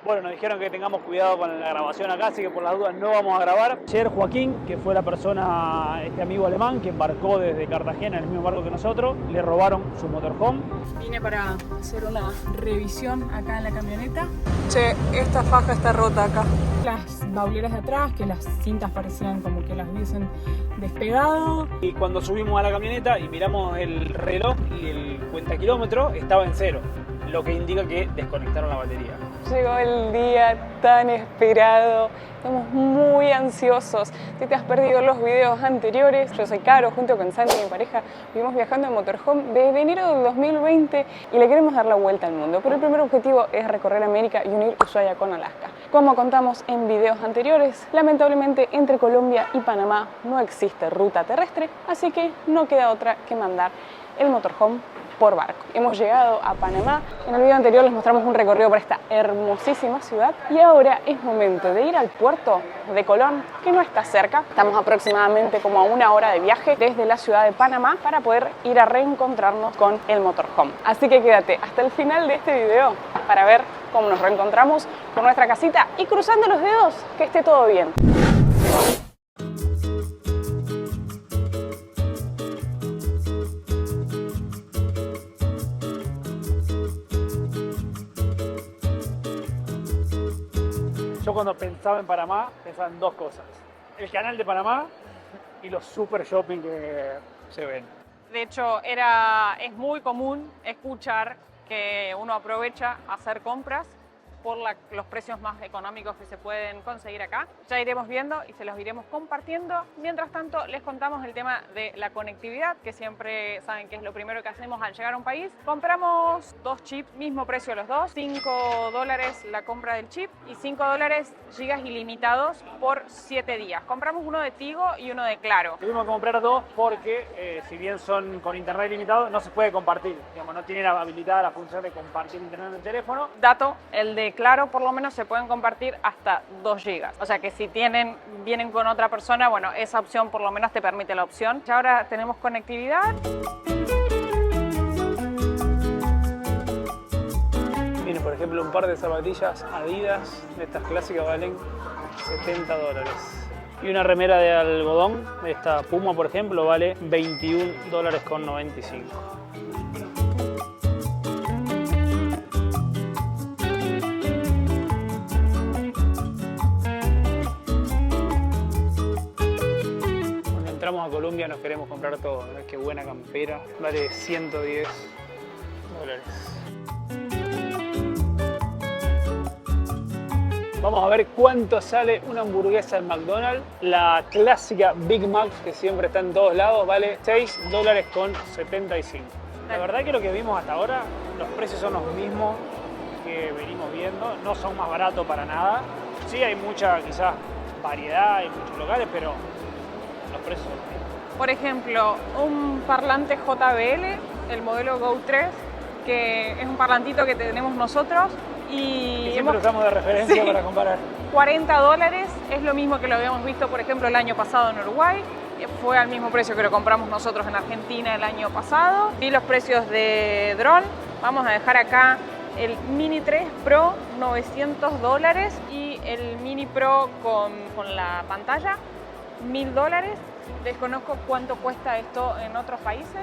Bueno, nos dijeron que tengamos cuidado con la grabación acá, así que por las dudas no vamos a grabar. Ayer Joaquín, que fue la persona, este amigo alemán, que embarcó desde Cartagena en el mismo barco que nosotros, le robaron su motorhome. Vine para hacer una revisión acá en la camioneta. Che, esta faja está rota acá. Las bauleras de atrás, que las cintas parecían como que las hubiesen despegado. Y cuando subimos a la camioneta y miramos el reloj y el cuentakilómetro, estaba en cero, lo que indica que desconectaron la batería. Llegó el día tan esperado, estamos muy ansiosos. Si te has perdido los videos anteriores, yo soy Caro, junto con Santi, mi pareja, vivimos viajando en motorhome desde enero del 2020 y le queremos dar la vuelta al mundo. Pero el primer objetivo es recorrer América y unir Ushuaia con Alaska. Como contamos en videos anteriores, lamentablemente entre Colombia y Panamá no existe ruta terrestre, así que no queda otra que mandar el motorhome por barco. Hemos llegado a Panamá. En el video anterior les mostramos un recorrido por esta hermosísima ciudad y ahora es momento de ir al puerto de Colón, que no está cerca. Estamos aproximadamente como a 1 hora de viaje desde la ciudad de Panamá para poder ir a reencontrarnos con el motorhome. Así que quédate hasta el final de este video para ver cómo nos reencontramos con nuestra casita y cruzando los dedos que esté todo bien. Yo cuando pensaba en Panamá, pensaba en dos cosas. El canal de Panamá y los super shopping que se ven. De hecho, es muy común escuchar que uno aprovecha a hacer compras por los precios más económicos que se pueden conseguir acá. Ya iremos viendo y se los iremos compartiendo. Mientras tanto, les contamos el tema de la conectividad, que siempre saben que es lo primero que hacemos al llegar a un país. Compramos 2 chips, mismo precio los dos, $5 la compra del chip y $5 gigas ilimitados por 7 días. Compramos uno de Tigo y uno de Claro. Tuvimos que comprar dos porque si bien son con internet ilimitado, no se puede compartir. Digamos, no tienen habilitada la función de compartir internet en el teléfono. Dato, el de Claro por lo menos se pueden compartir hasta 2 gigas. O sea que si vienen con otra persona, bueno, esa opción por lo menos te permite la opción. Ya ahora tenemos conectividad. Miren, por ejemplo, un par de zapatillas Adidas, de estas clásicas, valen $70. Y una remera de algodón, esta Puma, por ejemplo, vale $21.95. A Colombia nos queremos comprar todo, ¿no? Qué buena campera, vale $110. Vamos a ver cuánto sale una hamburguesa en McDonald's. La clásica Big Mac, que siempre está en todos lados, vale $6.75. La verdad que lo que vimos hasta ahora, los precios son los mismos que venimos viendo, no son más baratos para nada. Sí hay mucha quizás variedad, hay muchos locales, pero los precios son los mismos. Por ejemplo, un parlante JBL, el modelo Go 3, que es un parlantito que tenemos nosotros y siempre usamos de referencia para comparar. $40 es lo mismo que lo habíamos visto, por ejemplo, el año pasado en Uruguay. Fue al mismo precio que lo compramos nosotros en Argentina el año pasado. Y los precios de dron, vamos a dejar acá el Mini 3 Pro, $900, y el Mini Pro con la pantalla, $1000. Desconozco cuánto cuesta esto en otros países,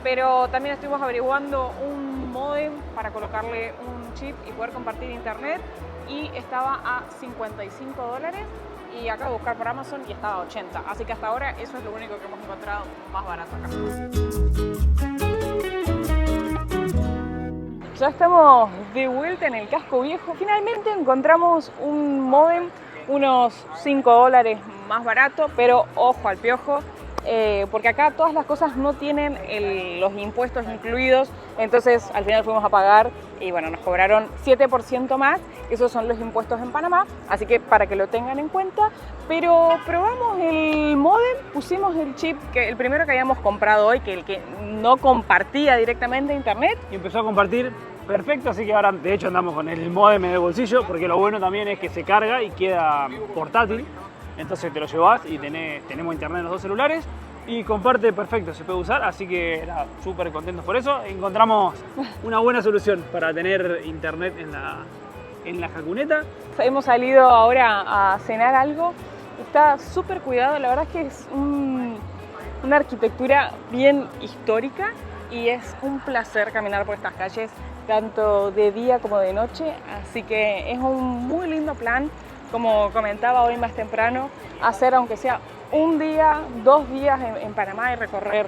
pero también estuvimos averiguando un módem para colocarle un chip y poder compartir internet y estaba a $55 y acabo de buscar por Amazon y estaba a $80, así que hasta ahora eso es lo único que hemos encontrado más barato acá. Ya estamos de vuelta en el casco viejo. Finalmente encontramos un módem, unos $5 más barato, pero ojo al piojo, porque acá todas las cosas no tienen los impuestos incluidos, entonces al final fuimos a pagar y bueno, nos cobraron 7% más, esos son los impuestos en Panamá, así que para que lo tengan en cuenta. Pero probamos el módem, pusimos el chip, el primero que habíamos comprado hoy, que el que no compartía directamente internet. Y empezó a compartir perfecto, así que ahora de hecho andamos con el módem de bolsillo, porque lo bueno también es que se carga y queda portátil, entonces te lo llevas y tenemos internet en los dos celulares y comparte perfecto, se puede usar, así que nada, súper contentos por eso. Encontramos una buena solución para tener internet en la Jacuneta. Hemos salido ahora a cenar algo. Está súper cuidado, la verdad es que es una arquitectura bien histórica y es un placer caminar por estas calles, tanto de día como de noche. Así que es un muy lindo plan, como comentaba hoy más temprano, hacer aunque sea un día, 2 días en Panamá y recorrer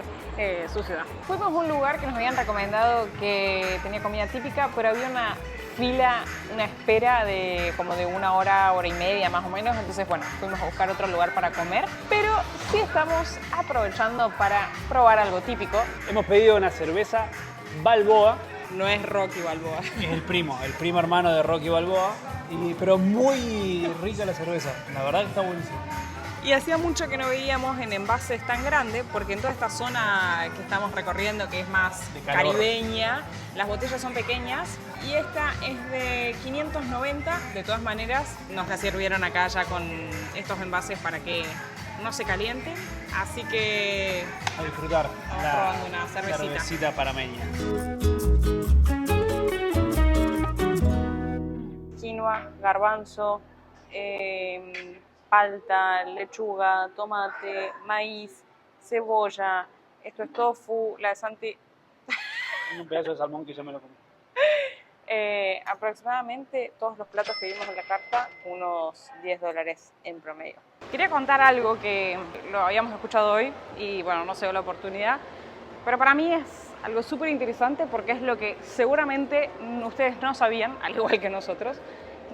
su ciudad. Fuimos a un lugar que nos habían recomendado que tenía comida típica, pero había una fila, una espera de como de 1 hora, hora y media más o menos. Entonces, bueno, fuimos a buscar otro lugar para comer, pero sí estamos aprovechando para probar algo típico. Hemos pedido una cerveza Balboa. No es Rocky Balboa. Es el primo hermano de Rocky Balboa, pero muy rica la cerveza, la verdad que está buenísima. Y hacía mucho que no veíamos en envases tan grandes, porque en toda esta zona que estamos recorriendo, que es más caribeña, las botellas son pequeñas y esta es de 590. De todas maneras, nos la sirvieron acá ya con estos envases para que no se calienten. Así que A disfrutar vamos probando una cervecita panameña. Quinoa, garbanzo, palta, lechuga, tomate, maíz, cebolla. Esto es tofu, la de Santi. Un pedazo de salmón que yo me lo comí. Aproximadamente todos los platos que vimos en la carta, unos $10 en promedio. Quería contar algo que lo habíamos escuchado hoy y bueno, no se dio la oportunidad, pero para mí es algo súper interesante porque es lo que seguramente ustedes no sabían, al igual que nosotros,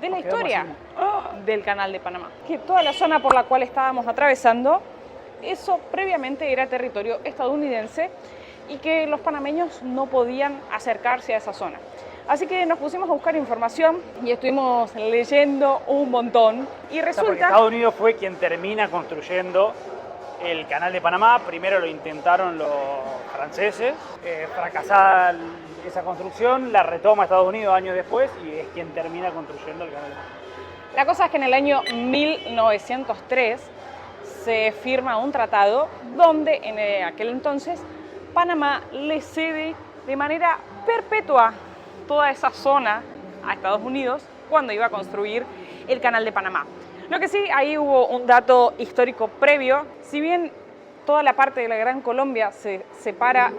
de la historia del Canal de Panamá. Que toda la zona por la cual estábamos atravesando, eso previamente era territorio estadounidense y que los panameños no podían acercarse a esa zona. Así que nos pusimos a buscar información y estuvimos leyendo un montón y resulta... Porque Estados Unidos fue quien termina construyendo el Canal de Panamá. Primero lo intentaron los franceses, fracasada esa construcción, la retoma Estados Unidos años después y es quien termina construyendo el Canal de Panamá. La cosa es que en el año 1903 se firma un tratado donde en aquel entonces Panamá le cede de manera perpetua toda esa zona a Estados Unidos cuando iba a construir el Canal de Panamá. Lo que sí, ahí hubo un dato histórico previo. Si bien toda la parte de la Gran Colombia se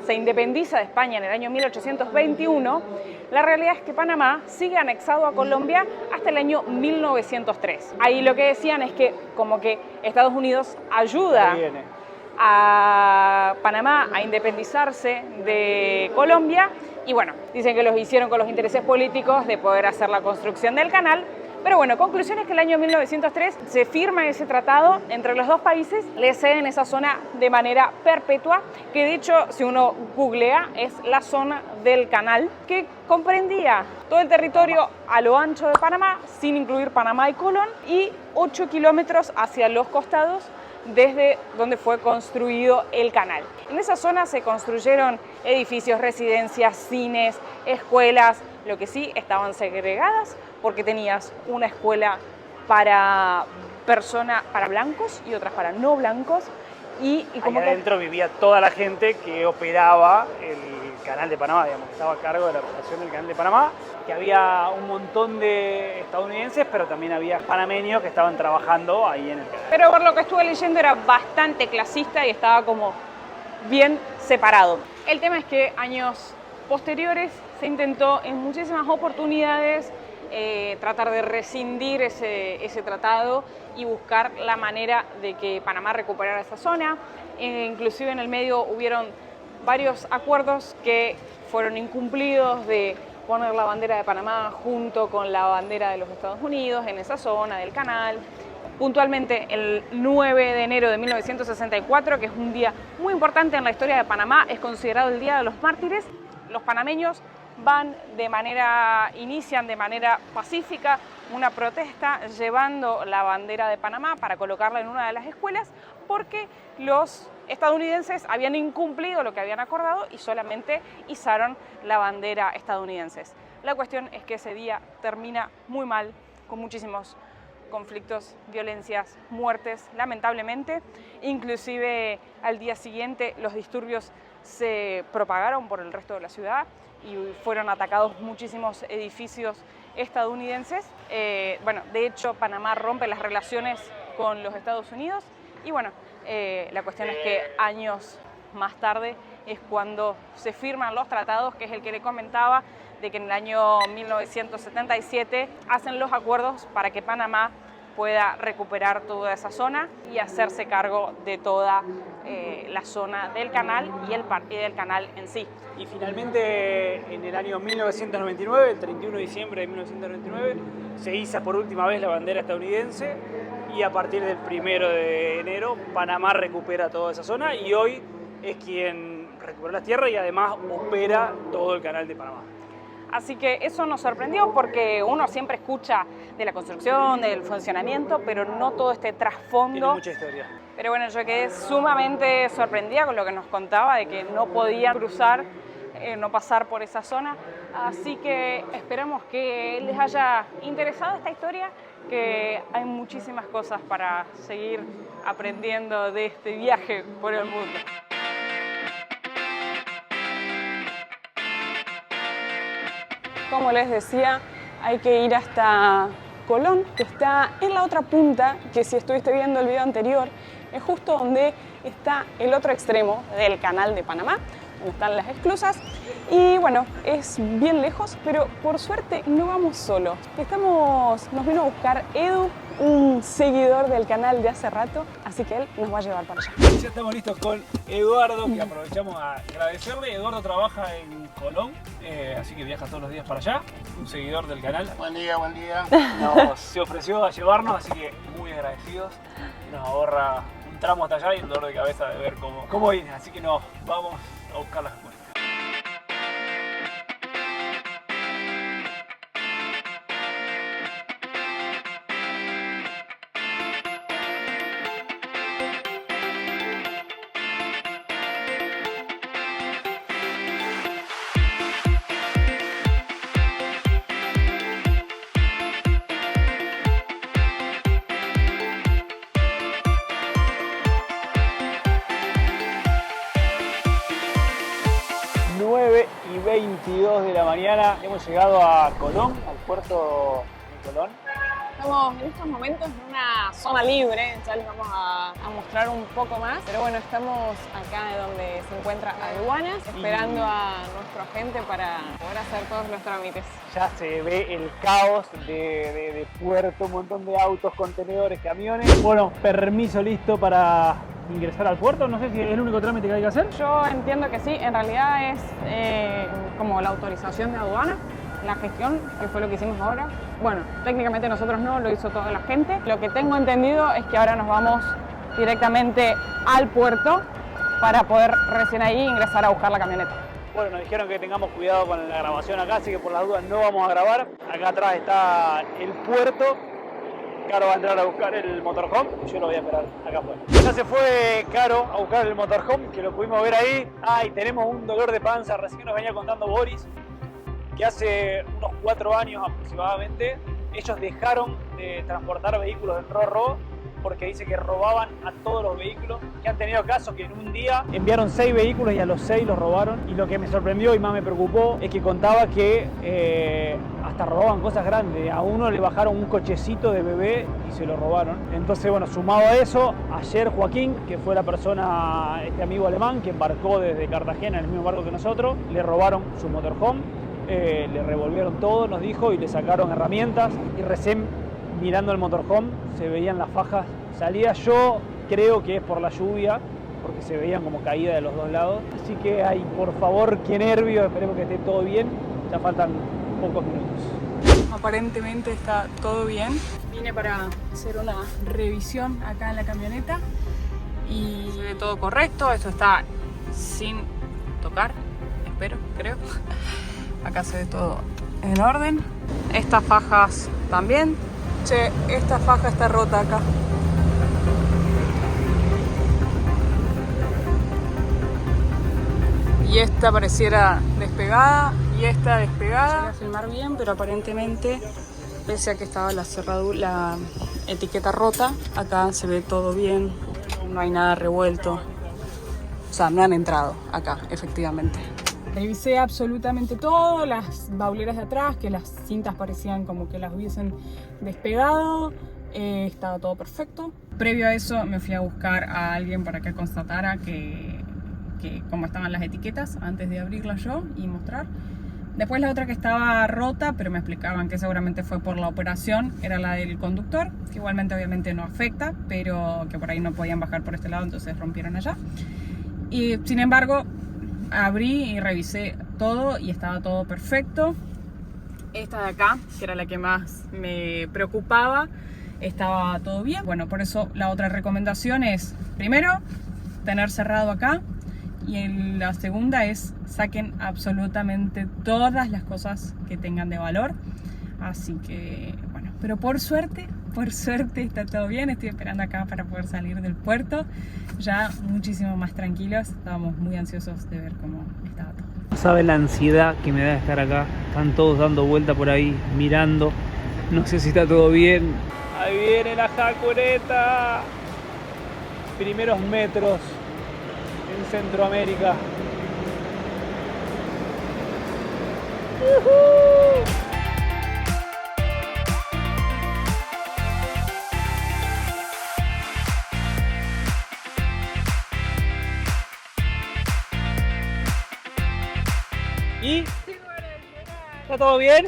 independiza de España en el año 1821, la realidad es que Panamá sigue anexado a Colombia hasta el año 1903. Ahí lo que decían es que como que Estados Unidos ayuda a Panamá a independizarse de Colombia y bueno, dicen que los hicieron con los intereses políticos de poder hacer la construcción del canal. Pero bueno, conclusión es que el año 1903 se firma ese tratado entre los dos países, le ceden esa zona de manera perpetua, que de hecho, si uno googlea, es la zona del canal, que comprendía todo el territorio a lo ancho de Panamá, sin incluir Panamá y Colón, y 8 kilómetros hacia los costados, desde donde fue construido el canal. En esa zona se construyeron edificios, residencias, cines, escuelas, lo que sí estaban segregadas, porque tenías una escuela para blancos y otras para no blancos. Y como ahí adentro vivía toda la gente que operaba el Canal de Panamá, digamos, que estaba a cargo de la operación del Canal de Panamá, que había un montón de estadounidenses, pero también había panameños que estaban trabajando ahí en el canal. Pero por lo que estuve leyendo era bastante clasista y estaba como bien separado. El tema es que años posteriores se intentó en muchísimas oportunidades tratar de rescindir ese tratado y buscar la manera de que Panamá recuperara esa zona. Inclusive en el medio hubieron varios acuerdos que fueron incumplidos, de poner la bandera de Panamá junto con la bandera de los Estados Unidos en esa zona del canal. Puntualmente el 9 de enero de 1964, que es un día muy importante en la historia de Panamá, es considerado el Día de los Mártires. Los panameños inician de manera pacífica una protesta llevando la bandera de Panamá para colocarla en una de las escuelas porque los estadounidenses habían incumplido lo que habían acordado y solamente izaron la bandera estadounidense. La cuestión es que ese día termina muy mal, con muchísimos conflictos, violencias, muertes, lamentablemente. Inclusive al día siguiente los disturbios se propagaron por el resto de la ciudad y fueron atacados muchísimos edificios estadounidenses. Bueno, de hecho, Panamá rompe las relaciones con los Estados Unidos y bueno, la cuestión es que años más tarde es cuando se firman los tratados, que es el que le comentaba, de que en el año 1977 hacen los acuerdos para que Panamá pueda recuperar toda esa zona y hacerse cargo de toda la zona del canal y del canal en sí. Y finalmente en el año 1999, el 31 de diciembre de 1999, se iza por última vez la bandera estadounidense y a partir del 1 de enero Panamá recupera toda esa zona y hoy es quien recupera las tierras y además opera todo el canal de Panamá. Así que eso nos sorprendió porque uno siempre escucha de la construcción, del funcionamiento, pero no todo este trasfondo. Tiene mucha historia. Pero bueno, yo quedé sumamente sorprendida con lo que nos contaba de que no podía cruzar, no pasar por esa zona. Así que esperamos que les haya interesado esta historia, que hay muchísimas cosas para seguir aprendiendo de este viaje por el mundo. Como les decía, hay que ir hasta Colón, que está en la otra punta, que si estuviste viendo el video anterior, es justo donde está el otro extremo del canal de Panamá, donde están las esclusas. Y bueno, es bien lejos, pero por suerte no vamos solos. Nos vino a buscar Edu, un seguidor del canal de hace rato, así que él nos va a llevar para allá. Ya estamos listos con Eduardo, que aprovechamos a agradecerle. Eduardo trabaja en Colón, así que viaja todos los días para allá, un seguidor del canal. Buen día, buen día. Se ofreció a llevarnos, así que muy agradecidos. Nos ahorra un tramo hasta allá y un dolor de cabeza de ver cómo viene, así que nos vamos a buscar las cosas. Y 22 de la mañana hemos llegado a Colón, al puerto de Colón. Estamos en estos momentos en una zona libre, ya les vamos a mostrar un poco más, pero bueno, estamos acá donde se encuentra aduanas, esperando a nuestro agente para poder hacer todos los trámites. Ya se ve el caos de puerto, un montón de autos, contenedores, camiones. Bueno, permiso listo para ingresar al puerto, no sé si es el único trámite que hay que hacer. Yo entiendo que sí, en realidad es como la autorización de aduana, la gestión, que fue lo que hicimos ahora. Bueno, técnicamente nosotros no, lo hizo toda la gente. Lo que tengo entendido es que ahora nos vamos directamente al puerto para poder recién ahí ingresar a buscar la camioneta. Bueno, nos dijeron que tengamos cuidado con la grabación acá, así que por las dudas no vamos a grabar. Acá atrás está el puerto. Caro va a entrar a buscar el motorhome, yo lo voy a esperar acá afuera. Ya se fue Caro a buscar el motorhome, que lo pudimos ver ahí. Y tenemos un dolor de panza, recién nos venía contando Boris, que hace unos 4 años aproximadamente, ellos dejaron de transportar vehículos en Ro-Ro porque dice que robaban a todos los vehículos, que han tenido casos que en un día enviaron 6 vehículos y a los 6 los robaron. Y lo que me sorprendió y más me preocupó es que contaba que hasta robaban cosas grandes. A uno le bajaron un cochecito de bebé y se lo robaron. Entonces, bueno, sumado a eso, ayer Joaquín, que fue la persona, este amigo alemán que embarcó desde Cartagena en el mismo barco que nosotros, le robaron su motorhome, le revolvieron todo, nos dijo, y le sacaron herramientas. Y recién mirando el motorhome se veían las fajas. Salía, yo creo que es por la lluvia, porque se veían como caídas de los dos lados. Así que, ay, por favor, qué nervios, esperemos que esté todo bien. Ya faltan pocos minutos. Aparentemente está todo bien. Vine para hacer una revisión acá en la camioneta y se ve todo correcto. Esto está sin tocar, creo. Acá se ve todo en orden. Estas fajas también. Che, esta faja está rota acá. Y esta pareciera despegada y esta despegada. Voy a filmar bien, pero aparentemente, pese a que estaba la cerradura, la etiqueta rota, acá se ve todo bien, no hay nada revuelto. O sea, no han entrado acá, efectivamente. Revisé absolutamente todo, las bauleras de atrás, que las cintas parecían como que las hubiesen despegado. Estaba todo perfecto. Previo a eso me fui a buscar a alguien para que constatara que cómo estaban las etiquetas antes de abrirlas yo y mostrar. Después la otra que estaba rota, pero me explicaban que seguramente fue por la operación, era la del conductor, que igualmente obviamente no afecta, pero que por ahí no podían bajar por este lado, entonces rompieron allá. Y sin embargo, abrí y revisé todo y estaba todo perfecto. Esta de acá, que era la que más me preocupaba, estaba todo bien. Bueno, por eso la otra recomendación es, primero, tener cerrado acá. Y la segunda es, saquen absolutamente todas las cosas que tengan de valor. Así que, bueno, pero por suerte está todo bien. Estoy esperando acá para poder salir del puerto. Ya muchísimo más tranquilos. Estábamos muy ansiosos de ver cómo estaba todo. No sabe la ansiedad que me da estar acá. Están todos dando vuelta por ahí, mirando. No sé si está todo bien. Ahí viene la jacureta. Primeros metros en Centroamérica. ¿Y? ¿Está todo bien?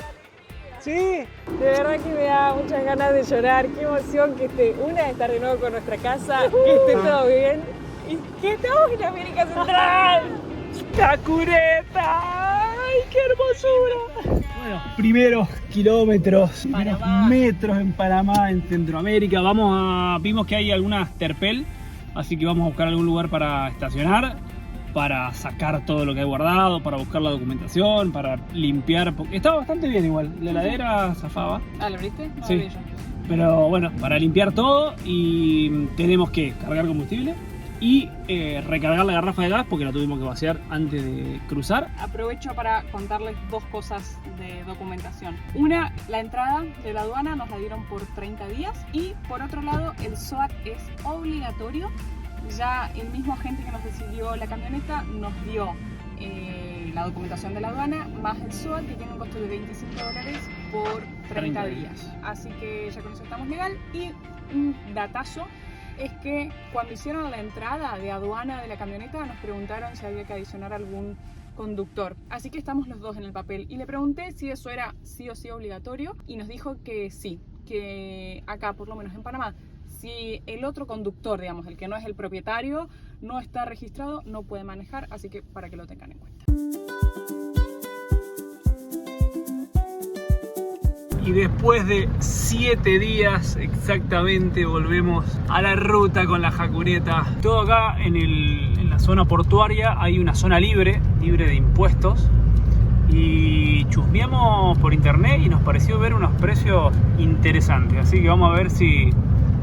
Sí. De verdad que me da muchas ganas de llorar. Qué emoción que esté, una, de estar de nuevo con nuestra casa, que esté todo bien y que estamos en América Central. ¡Jacureta! ¡Ay, qué hermosura! Bueno, primeros kilómetros, primeros metros en Panamá, en Centroamérica. Vimos que hay algunas terpel, así que vamos a buscar algún lugar para estacionar, para sacar todo lo que hay guardado, para buscar la documentación, para limpiar. Estaba bastante bien igual, la heladera zafaba. Ah, ¿lo abriste? Sí. Pero bueno, para limpiar todo y tenemos que cargar combustible y recargar la garrafa de gas porque la tuvimos que vaciar antes de cruzar. Aprovecho para contarles dos cosas de documentación. Una, la entrada de la aduana nos la dieron por 30 días y por otro lado el SOAT es obligatorio. Ya el mismo agente que nos decidió la camioneta nos dio la documentación de la aduana más el SOAT, que tiene un costo de $25 por 30 días. Así que ya con eso estamos legal. Y un datazo es que cuando hicieron la entrada de aduana de la camioneta nos preguntaron si había que adicionar algún conductor. Así que estamos los dos en el papel. Y le pregunté si eso era sí o sí obligatorio y nos dijo que sí, que acá, por lo menos en Panamá, si el otro conductor, digamos, el que no es el propietario, no está registrado, no puede manejar, así que para que lo tengan en cuenta. Y después de 7 días exactamente volvemos a la ruta con la jacureta. Todo acá en la zona portuaria hay una zona libre de impuestos. Y chusmeamos por internet y nos pareció ver unos precios interesantes. Así que vamos a ver si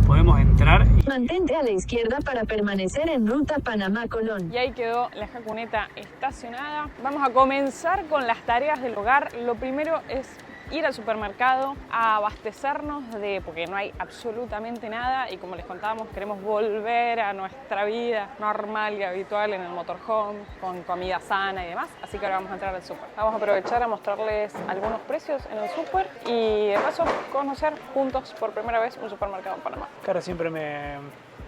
podemos entrar. Mantente a la izquierda para permanecer en ruta Panamá-Colón. Y ahí quedó la jacuneta estacionada. Vamos a comenzar con las tareas del hogar. Lo primero es ir al supermercado a abastecernos porque no hay absolutamente nada y como les contábamos queremos volver a nuestra vida normal y habitual en el motorhome con comida sana y demás, así que ahora vamos a entrar al súper. Vamos a aprovechar a mostrarles algunos precios en el súper y de paso conocer juntos por primera vez un supermercado en Panamá. Cara siempre me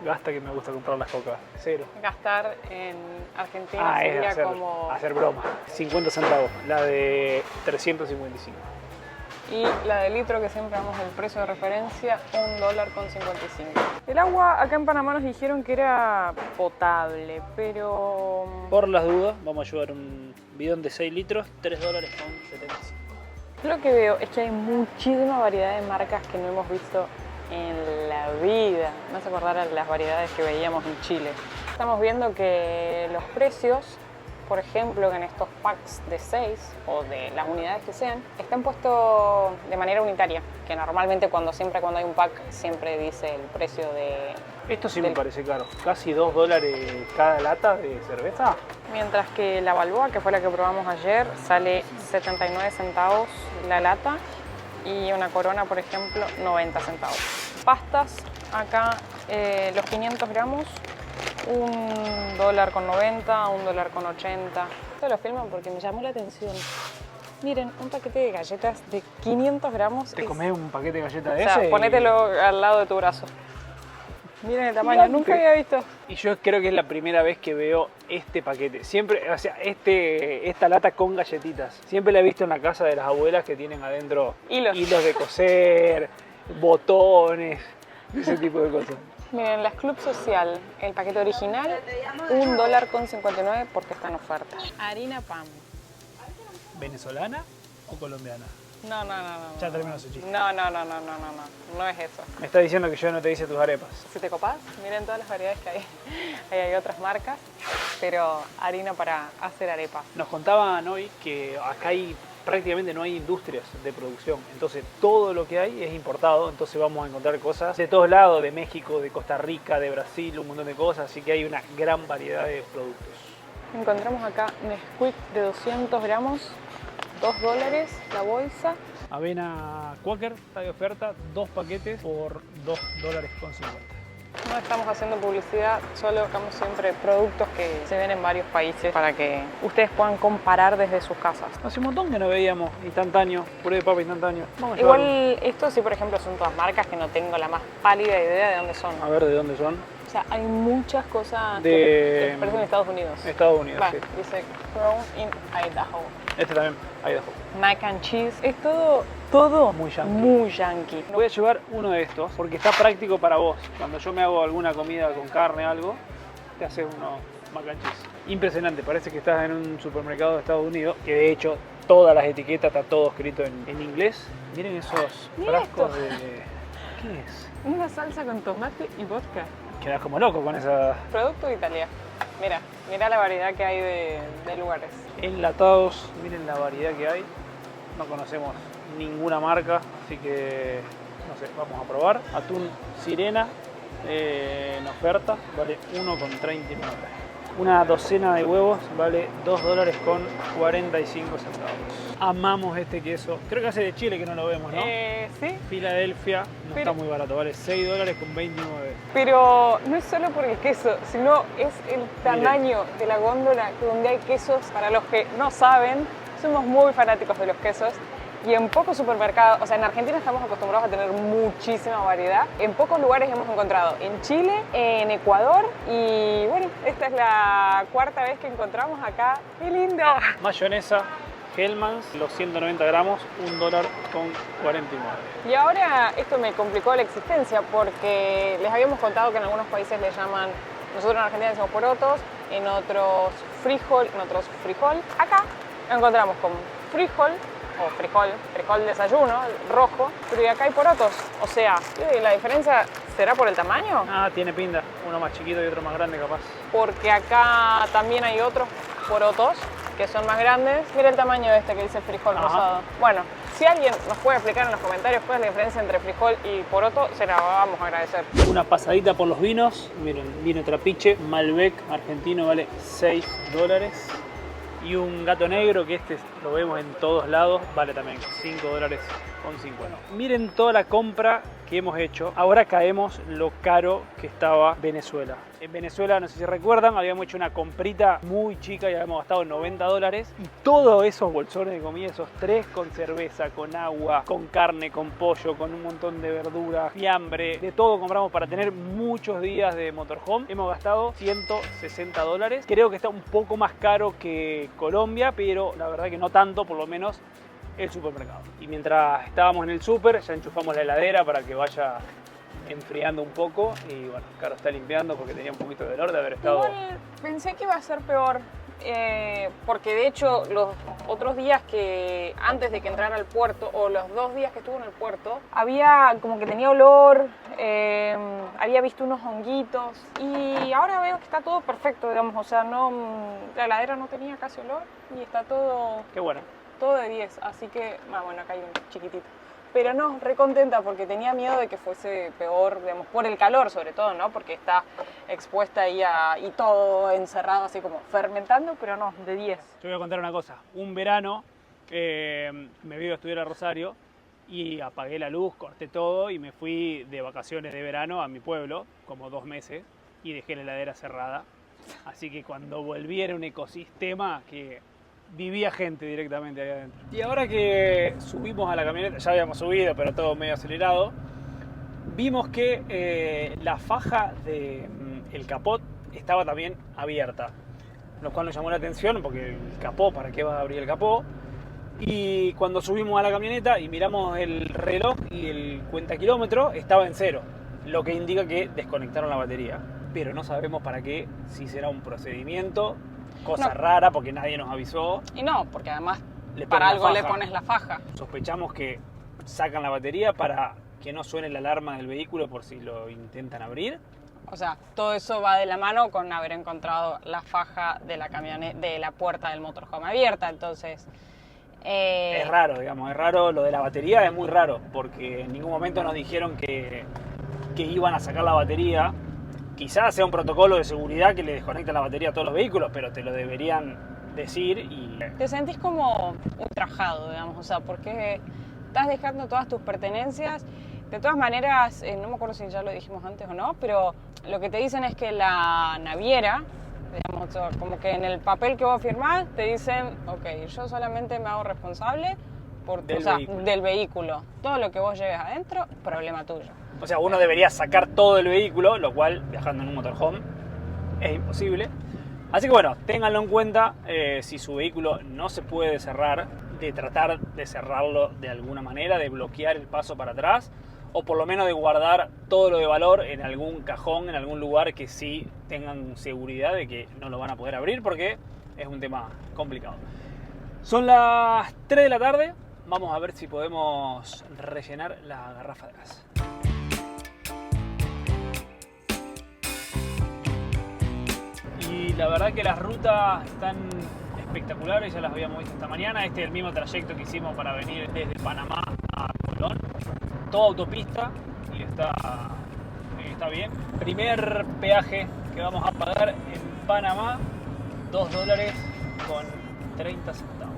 gasta que me gusta comprar las cocas, cero. Gastar en Argentina sería como... hacer broma. 50 centavos, la de 355. Y la de litro, que siempre damos el precio de referencia, $1.55. El agua acá en Panamá nos dijeron que era potable, pero... Por las dudas, vamos a llevar un bidón de 6 litros, $3.75. Lo que veo es que hay muchísima variedad de marcas que no hemos visto en la vida. No se acordaran las variedades que veíamos en Chile. Estamos viendo que los precios, por ejemplo, que en estos packs de 6 o de las unidades que sean, están puestos de manera unitaria, que normalmente cuando hay un pack siempre dice el precio de... Esto sí me parece caro, casi $2 cada lata de cerveza. Mientras que la Balboa, que fue la que probamos ayer, sale 79 centavos la lata y una Corona, por ejemplo, 90 centavos. Pastas, acá los 500 gramos $1.90, $1.80. Esto lo filman porque me llamó la atención. Miren, un paquete de galletas de 500 gramos. ¿Te comés un paquete de galletas de O sea, ese? ponételo al lado de tu brazo. Miren el tamaño, Gigante. nunca había visto. Y yo creo que es la primera vez que veo este paquete. Siempre, o sea, esta lata con galletitas. Siempre la he visto en la casa de las abuelas que tienen adentro Hilos. de coser, botones, ese tipo de cosas. Miren, las Club Social, el paquete original, $1.59 porque está en oferta. Harina pan. ¿Venezolana o colombiana? No. Ya terminó su chiste. No es eso. Me está diciendo que yo no te hice tus arepas. Si te copás, miren todas las variedades que hay. Ahí hay otras marcas, pero harina para hacer arepas. Nos contaban hoy que acá prácticamente no hay industrias de producción, entonces todo lo que hay es importado, entonces vamos a encontrar cosas de todos lados, de México, de Costa Rica, de Brasil, un montón de cosas, así que hay una gran variedad de productos. Encontramos acá Nesquik de 200 gramos, $2 la bolsa. Avena Quaker está de oferta, 2 paquetes por $2.50. No estamos haciendo publicidad, solo buscamos siempre productos que se ven en varios países para que ustedes puedan comparar desde sus casas. Hace un montón que no veíamos instantáneo, puré de papa instantáneo. Vamos a llevarlo. Igual estos sí, por ejemplo, son todas marcas que no tengo la más pálida idea de dónde son. A ver de dónde son. O sea, hay muchas cosas De- que parecen de Estados Unidos. Estados Unidos, Va, sí. dice Grown in Idaho. Este también, Idaho. Mac and cheese. Es todo Muy yankee. muy yankee. Voy a llevar uno de estos porque está práctico para vos. Cuando yo me hago alguna comida con carne o algo, te haces uno mac and cheese. Impresionante, parece que estás en un supermercado de Estados Unidos, que de hecho todas las etiquetas está todo escrito en inglés. Miren esos Mira frascos esto. de... ¿Qué es? Una salsa con tomate y vodka. Quedás como loco con esa... Producto de Italia. Mira la variedad que hay de lugares. Enlatados, miren la variedad que hay. No conocemos ninguna marca, así que no sé, vamos a probar. Atún sirena en oferta, vale $1.39. Una docena de huevos vale $2.45. Amamos este queso. Creo que hace de Chile que no lo vemos, ¿no? Sí, Filadelfia no Pero- está muy barato, vale $6.29. pero no es solo por el queso, sino es el tamaño de la góndola donde hay quesos. Para los que no saben, somos muy fanáticos de los quesos. Y en pocos supermercados, o sea, en Argentina estamos acostumbrados a tener muchísima variedad. En pocos lugares hemos encontrado, en Chile, en Ecuador y bueno, esta es la cuarta vez que encontramos acá. ¡Qué lindo! Mayonesa Hellmann's, los 190 gramos, $1.49. Y ahora esto me complicó la existencia porque les habíamos contado que en algunos países le llaman, nosotros en Argentina decimos porotos, en otros frijol. Acá lo encontramos con frijol o frijol desayuno, rojo, pero y acá hay porotos. O sea, la diferencia será por el tamaño, Ah, tiene pinta, uno más chiquito y otro más grande capaz. porque acá también hay otros porotos que son más grandes. Mira el tamaño de este que dice frijol Ajá. rosado. Bueno, si alguien nos puede explicar en los comentarios cuál es la diferencia entre frijol y poroto, se la vamos a agradecer. Una pasadita por los vinos, miren, vino Trapiche, Malbec argentino vale $6. Y un gato negro, que este lo vemos en todos lados, vale también $5.50. Miren toda la compra que hemos hecho. Ahora caemos lo caro que estaba Venezuela. En Venezuela, no sé si recuerdan, habíamos hecho una comprita muy chica y habíamos gastado $90. Y todos esos bolsones de comida, esos 3 con cerveza, con agua, con carne, con pollo, con un montón de verduras, fiambre, de todo compramos para tener muchos días de motorhome. Hemos gastado $160. Creo que está un poco más caro que Colombia, pero la verdad que no tanto, por lo menos el supermercado. Y mientras estábamos en el súper, ya enchufamos la heladera para que vaya enfriando un poco y bueno, Caro está limpiando porque tenía un poquito de dolor de haber estado... Igual pensé que iba a ser peor, porque de hecho los otros días que antes de que entrara al puerto, o los 2 días que estuvo en el puerto, había como que tenía olor, había visto unos honguitos y ahora veo que está todo perfecto, digamos, o sea, no, la heladera no tenía casi olor y está todo Qué bueno. de 10, así que, bueno, acá hay un chiquitito. Pero no, re contenta porque tenía miedo de que fuese peor, digamos, por el calor sobre todo, ¿no? Porque está expuesta ahí y todo encerrado así como fermentando, pero no, de 10. Yo voy a contar una cosa. Un verano me vine a estudiar a Rosario y apagué la luz, corté todo y me fui de vacaciones de verano a mi pueblo, como 2 meses. y dejé la heladera cerrada. Así que cuando volví era un ecosistema que vivía gente directamente ahí adentro. Y ahora que subimos a la camioneta, ya habíamos subido, pero todo medio acelerado, vimos que la faja del capot estaba también abierta, lo cual nos llamó la atención porque el capó, ¿para qué va a abrir el capó? Y cuando subimos a la camioneta y miramos el reloj y el cuentakilómetro, estaba en 0, lo que indica que desconectaron la batería. Pero no sabemos para qué, si será un procedimiento, cosa rara porque nadie nos avisó. Y no, porque además Le para ponen la algo le faja. pones la faja. Sospechamos que sacan la batería para que no suene la alarma del vehículo por si lo intentan abrir. O sea, todo eso va de la mano con haber encontrado la faja de la de la puerta del motorhome abierta. Entonces, Es raro, digamos, es raro. Lo de la batería es muy raro porque en ningún momento nos dijeron que iban a sacar la batería. Quizás sea un protocolo de seguridad que le desconecta la batería a todos los vehículos, pero te lo deberían decir y... te sentís como ultrajado, digamos, o sea, porque estás dejando todas tus pertenencias. De todas maneras, no me acuerdo si ya lo dijimos antes o no, pero lo que te dicen es que la naviera, digamos, o sea, como que en el papel que vos firmás, te dicen, ok, yo solamente me hago responsable del vehículo. Todo lo que vos lleves adentro, problema tuyo. O sea, uno debería sacar todo el vehículo, lo cual, viajando en un motorhome, es imposible. Así que bueno, ténganlo en cuenta, si su vehículo no se puede cerrar, de tratar de cerrarlo de alguna manera, de bloquear el paso para atrás, o por lo menos de guardar todo lo de valor en algún cajón, en algún lugar que sí tengan seguridad de que no lo van a poder abrir, porque es un tema complicado. Son las 3 de la tarde, vamos a ver si podemos rellenar la garrafa de gas. Y la verdad que las rutas están espectaculares, ya las habíamos visto esta mañana. Este es el mismo trayecto que hicimos para venir desde Panamá a Colón. Toda autopista y está bien. Primer peaje que vamos a pagar en Panamá, $2 con 30 centavos.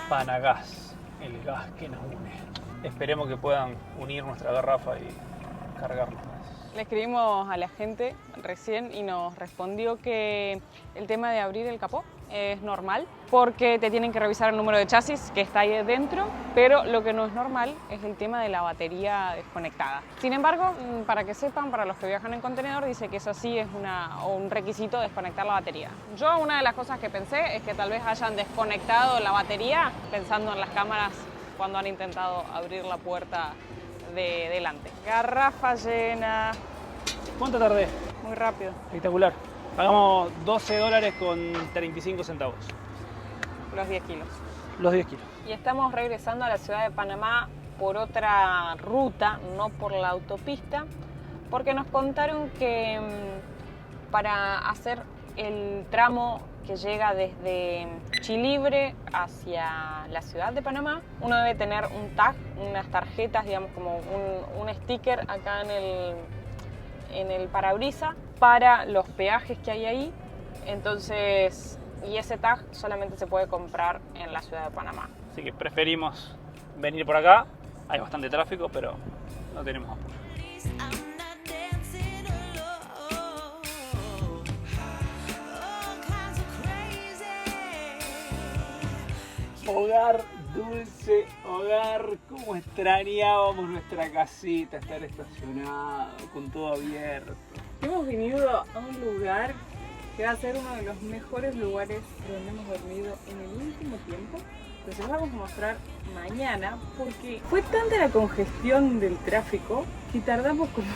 Panagas, el gas que nos une. Esperemos que puedan unir nuestra garrafa y cargarla. Le escribimos a la gente recién y nos respondió que el tema de abrir el capó es normal porque te tienen que revisar el número de chasis que está ahí dentro, pero lo que no es normal es el tema de la batería desconectada. Sin embargo, para que sepan, para los que viajan en contenedor, dice que eso sí es un requisito desconectar la batería. Yo una de las cosas que pensé es que tal vez hayan desconectado la batería pensando en las cámaras cuando han intentado abrir la puerta de delante. Garrafa llena. ¿Cuánto tardé? Muy rápido. Espectacular. Pagamos $12 con 35 centavos. Los 10 kilos. Los 10 kilos. Y estamos regresando a la ciudad de Panamá por otra ruta, no por la autopista, porque nos contaron que para hacer el tramo que llega desde Chilibre hacia la ciudad de Panamá, uno debe tener un tag, unas tarjetas, digamos como un sticker acá en el parabrisas para los peajes que hay ahí. Entonces, y ese tag solamente se puede comprar en la ciudad de Panamá. Así que preferimos venir por acá. Hay bastante tráfico, pero no tenemos apuro. Hogar, dulce hogar, cómo extrañábamos nuestra casita, estar estacionado, con todo abierto. Hemos venido a un lugar que va a ser uno de los mejores lugares donde hemos dormido en el último tiempo. Pues les vamos a mostrar mañana porque fue tanta la congestión del tráfico que tardamos como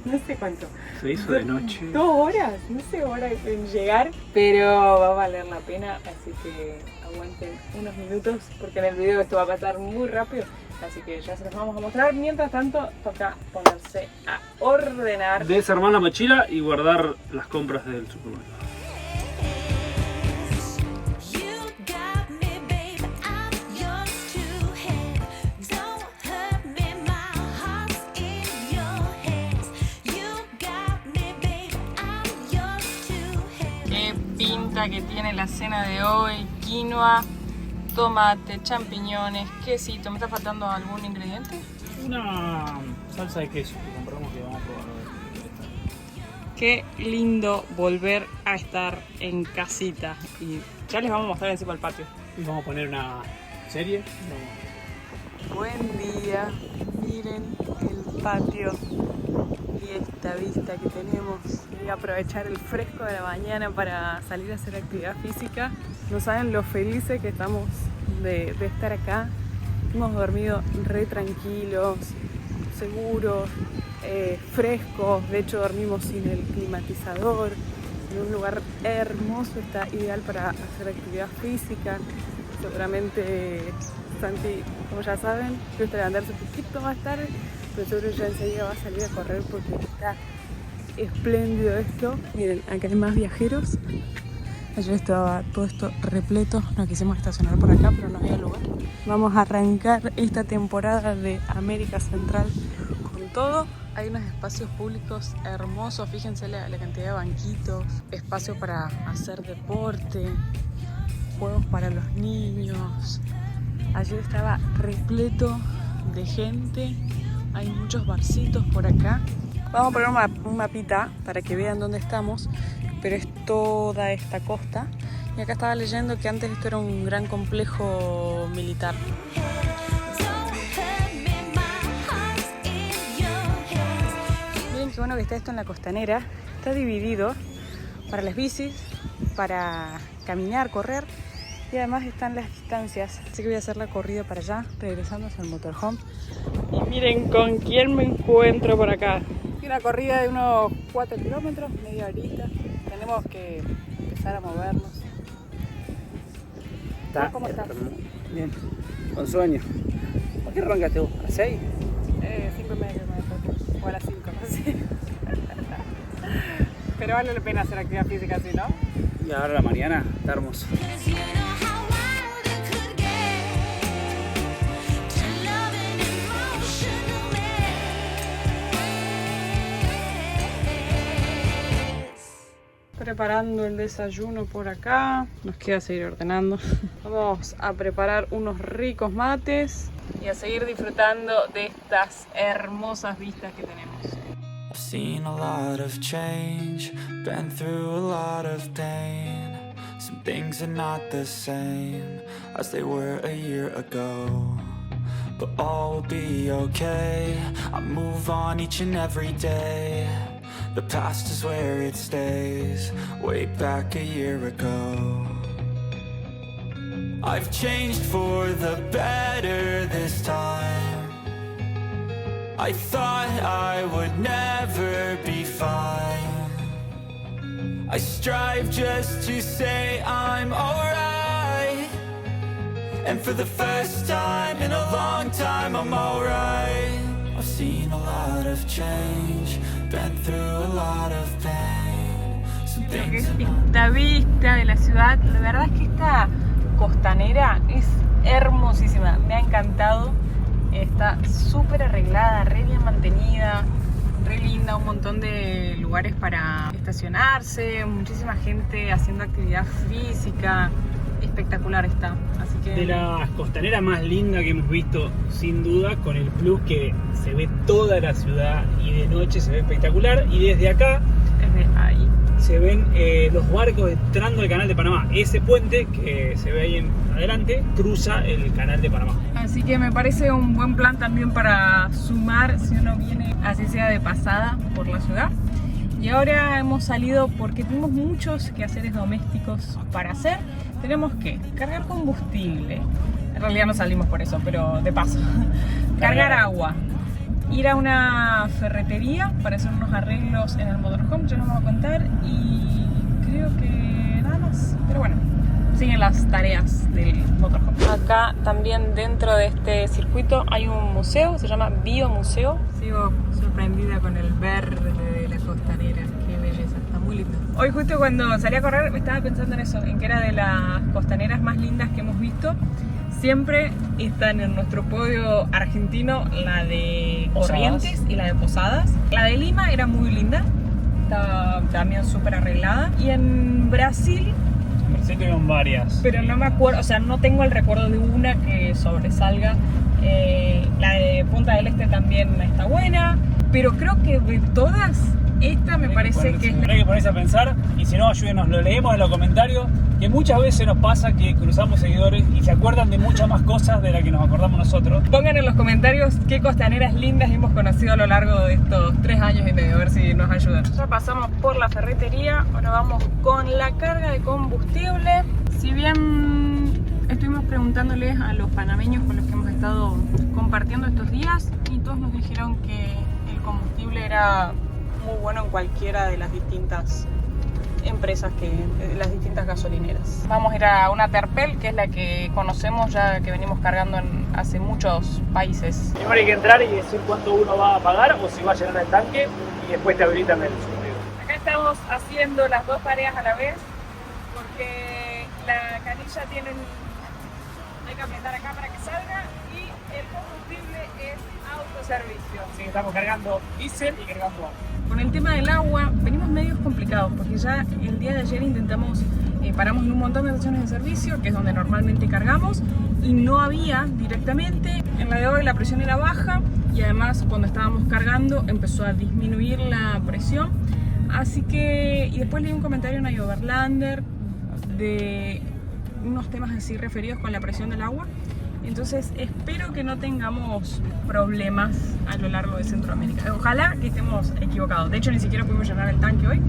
no sé cuánto. Se hizo de noche. 2 horas, no sé horas en llegar, pero va a valer la pena, así que aguanten unos minutos porque en el video esto va a pasar muy rápido, así que ya se los vamos a mostrar. Mientras tanto, toca ponerse a ordenar. Desarmar la mochila y guardar las compras del supermercado. Qué pinta que tiene la cena de hoy: quinoa, tomate, champiñones, quesito. ¿Me está faltando algún ingrediente? Una salsa de queso que compramos que vamos a probar. Qué lindo volver a estar en casita. Y ya les vamos a mostrar encima el patio. Y vamos a poner una serie. Buen día, miren el patio y esta vista que tenemos. Voy a aprovechar el fresco de la mañana para salir a hacer actividad física. No saben lo felices que estamos de estar acá. Hemos dormido re tranquilos, seguros, frescos. De hecho dormimos sin el climatizador, en un lugar hermoso. Está ideal para hacer actividad física. Seguramente Santi, como ya saben, le gusta levantarse un poquito más tarde, pero seguro ya enseguida va a salir a correr porque está espléndido esto. Miren, acá hay más viajeros. Ayer estaba todo esto repleto, nos quisimos estacionar por acá, pero no había lugar. Vamos a arrancar esta temporada de América Central con todo. Hay unos espacios públicos hermosos, fíjense la cantidad de banquitos, espacio para hacer deporte, juegos para los niños. Ayer estaba repleto de gente, hay muchos barcitos por acá. Vamos a poner un mapita para que vean dónde estamos, pero es toda esta costa. Y acá estaba leyendo que antes esto era un gran complejo militar. Miren qué bueno que está esto en la costanera. Está dividido para las bicis, para caminar, correr. Y además están las distancias, así que voy a hacer la corrida para allá, regresando hacia el motorhome. Y miren con quién me encuentro por acá. Una corrida de unos 4 kilómetros, media horita. Tenemos que empezar a movernos. ¿Cómo estás? Bien, con sueño. ¿Por qué arrancaste vos? ¿A las 6? 5:30 o a las 5, no sé. Pero vale la pena hacer actividad física así, ¿no? Y ahora la mañana está hermoso. Preparando el desayuno por acá. Nos queda seguir ordenando. Vamos a preparar unos ricos mates y a seguir disfrutando de estas hermosas vistas que tenemos. I've seen a lot of change, been through a lot of pain. Some things are not the same as they were a year ago, but all will be okay. I move on each and every day. The past is where it stays, way back a year ago. I've changed for the better this time. I thought I would never be fine. I strive just to say I'm alright. And for the first time in a long time I'm alright. I've seen a lot of change, been through a lot of pain. Some things Esta vista de la ciudad, la verdad es que esta costanera es hermosísima, me ha encantado. Está súper arreglada, re bien mantenida, re linda, un montón de lugares para estacionarse, muchísima gente haciendo actividad física, espectacular está. Así que... De las costaneras más lindas que hemos visto, sin duda, con el plus que se ve toda la ciudad y de noche se ve espectacular. Y desde acá, desde ahí, se ven los barcos entrando al canal de Panamá. Ese puente que se ve ahí en adelante cruza el canal de Panamá. así que me parece un buen plan también para sumar si uno viene, así sea de pasada, por la ciudad. Y ahora hemos salido porque tenemos muchos quehaceres domésticos para hacer. Tenemos que cargar combustible, en realidad no salimos por eso, pero de paso, cargar agua, ir a una ferretería para hacer unos arreglos en el motorhome, ya nos vamos a contar, y creo que nada más. Pero bueno, siguen las tareas del motorhome. Acá también dentro de este circuito hay un museo, se llama Biomuseo. Sigo sorprendida con el verde de la costanera, qué belleza, está muy lindo. Hoy justo cuando salí a correr me estaba pensando en eso, en que era de las costaneras más lindas que hemos visto. Siempre están en nuestro podio argentino la de Corrientes y la de Posadas. La de Lima era muy linda, estaba también súper arreglada. Y en Brasil Pero sí tuvieron varias. Pero no me acuerdo, o sea, no tengo el recuerdo de una que sobresalga. La de Punta del Este también está buena, pero creo que de todas, esta me parece que es Hay que ponerse a pensar, y si no, ayúdenos, lo leemos en los comentarios, que muchas veces nos pasa que cruzamos seguidores y se acuerdan de muchas más cosas de las que nos acordamos nosotros. Pongan en los comentarios qué costaneras lindas hemos conocido a lo largo de estos 3 años y medio, a ver si nos ayudan. Ya pasamos por la ferretería, ahora vamos con la carga de combustible. Si bien estuvimos preguntándoles a los panameños con los que hemos estado compartiendo estos días, y todos nos dijeron que el combustible era muy bueno en cualquiera de las distintas empresas, las distintas gasolineras. Vamos a ir a una Terpel, que es la que conocemos ya, que venimos cargando hace muchos países. Primero hay que entrar y decir cuánto uno va a pagar o si va a llenar el tanque, y después te habilitan el surtido. Acá estamos haciendo las dos tareas a la vez, porque la canilla hay que apretar acá para que salga, y el combustible es autoservicio. Así que estamos cargando diésel y cargando agua. Con el tema del agua venimos medios complicados, porque ya el día de ayer paramos en un montón de estaciones de servicio, que es donde normalmente cargamos, y no había directamente. En la de hoy la presión era baja, y además cuando estábamos cargando empezó a disminuir la presión. Así que, y después leí un comentario en iOverlander de unos temas así referidos con la presión del agua. Entonces espero que no tengamos problemas a lo largo de Centroamérica. Ojalá que estemos equivocados. De hecho, ni siquiera pudimos llenar el tanque hoy.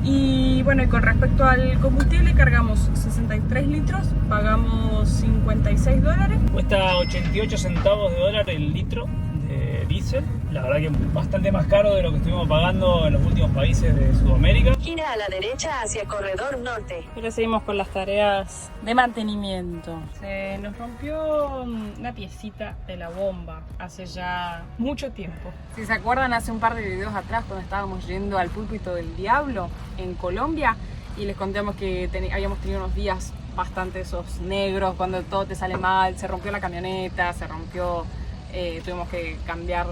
Y bueno, y con respecto al combustible, cargamos 63 litros, pagamos $56. Cuesta 88 centavos de dólar el litro de diésel. La verdad que bastante más caro de lo que estuvimos pagando en los últimos países de Sudamérica. Gira a la derecha hacia Corredor Norte. Pero seguimos con las tareas de mantenimiento. Se nos rompió una piecita de la bomba hace ya mucho tiempo. Si se acuerdan, hace un par de videos atrás, cuando estábamos yendo al Púlpito del Diablo en Colombia, y les contamos que habíamos tenido unos días bastante esos negros, cuando todo te sale mal, se rompió la camioneta, tuvimos que cambiar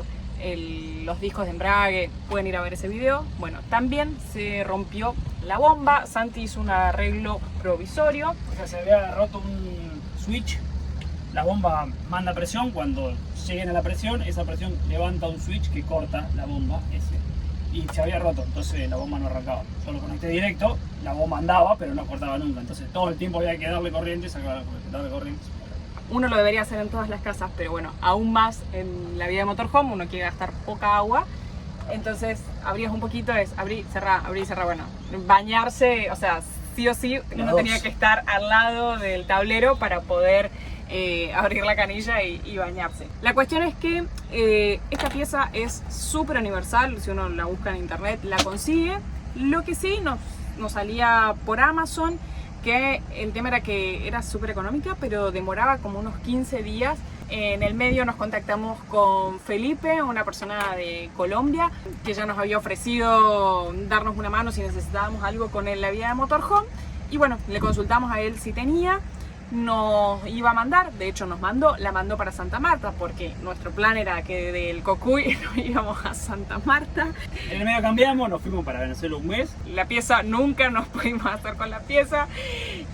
los discos de embrague. Pueden ir a ver ese video. Bueno, también se rompió la bomba. Santi hizo un arreglo provisorio. O sea, se había roto un switch. La bomba manda presión. Cuando lleguen a la presión, esa presión levanta un switch que corta la bomba ese. Y se había roto, entonces la bomba no arrancaba. Yo lo conecté directo, la bomba andaba, pero no cortaba nunca. Entonces todo el tiempo había que darle corriente, darle corriente. Uno lo debería hacer en todas las casas, pero bueno, aún más en la vida de motorhome, uno quiere gastar poca agua. Entonces abrías un poquito, es abrir, cerrar, bueno, bañarse, o sea, sí o sí uno tenía que estar al lado del tablero para poder abrir la canilla y bañarse. La cuestión es que esta pieza es súper universal, si uno la busca en internet la consigue. Lo que sí nos salía por Amazon, que el tema era que era súper económica, pero demoraba como unos 15 días. En el medio nos contactamos con Felipe, una persona de Colombia, que ya nos había ofrecido darnos una mano si necesitábamos algo con la vida de motorhome. Y bueno, le consultamos a él si tenía, nos iba a mandar, de hecho la mandó para Santa Marta, porque nuestro plan era que del Cocuy nos íbamos a Santa Marta. En el medio cambiamos, nos fuimos para Venezuela un mes. La pieza nunca nos pudimos hacer con la pieza,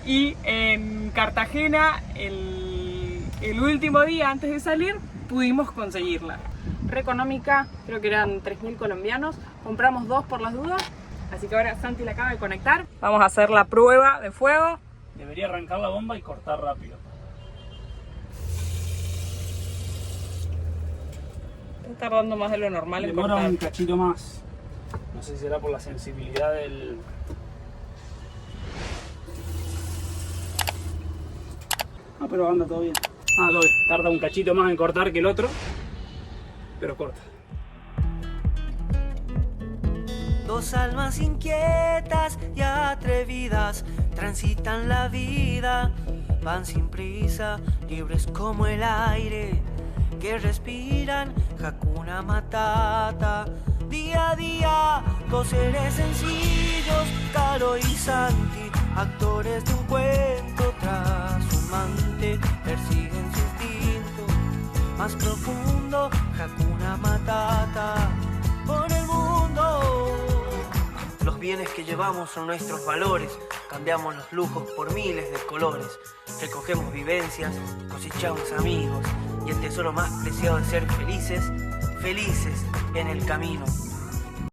y en Cartagena el último día antes de salir pudimos conseguirla. Re económica, creo que eran 3.000 colombianos, compramos 2 por las dudas, así que ahora Santi la acaba de conectar. Vamos a hacer la prueba de fuego. Debería arrancar la bomba y cortar rápido. Está tardando más de lo normal en Demora cortar. un cachito más. No sé si será por la sensibilidad del... Ah, pero anda todo bien. Ah, todo bien. Tarda un cachito más en cortar que el otro, pero corta. Dos almas inquietas y atrevidas transitan la vida, van sin prisa, libres como el aire que respiran, Hakuna Matata. Día a día, dos seres sencillos, Caro y Santi, actores de un cuento trashumante, persiguen su instinto más profundo, Hakuna Matata, por el mundo. Los bienes que llevamos son nuestros valores. Cambiamos los lujos por miles de colores. Recogemos vivencias, cosechamos amigos. Y el tesoro más preciado es ser felices, felices en el camino.